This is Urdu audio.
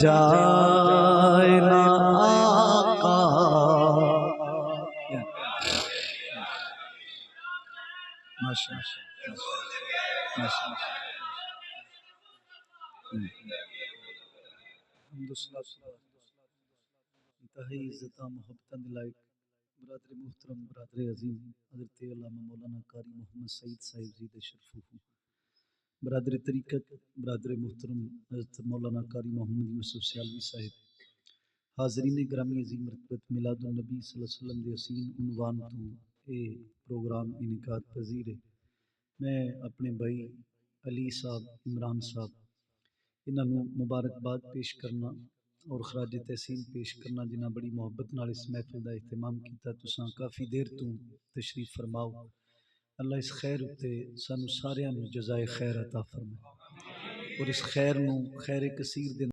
جائے نا آقا انتہائی عزت محبت لائق برادر محترم، برادر عظیم حضرت علامہ مولانا قاری محمد سعید صاحب زیدہ شرفہ، برادر طریقت برادر محترم حضرت مولانا قاری محمد یوسف سیالوی صاحب، حاضرین گرامی عظیم مرتبت میلاد النبی صلی اللہ علیہ وسلم دے حسین عنوان تو اے پروگرام انعقاد پذیر ہے۔ میں اپنے بھائی علی صاحب، عمران صاحب، انہاں نوں مبارکباد پیش کرنا اور خراج تحسین پیش کرنا جنہاں بڑی محبت نال اس محفل دا اہتمام کیتا۔ تساں کافی دیر تو تشریف فرماؤ، اللہ اس خیر اتے سانو ساریاں نوں جزائے خیر عطا فرمائے اور اس خیر نوں خیر کثیر دے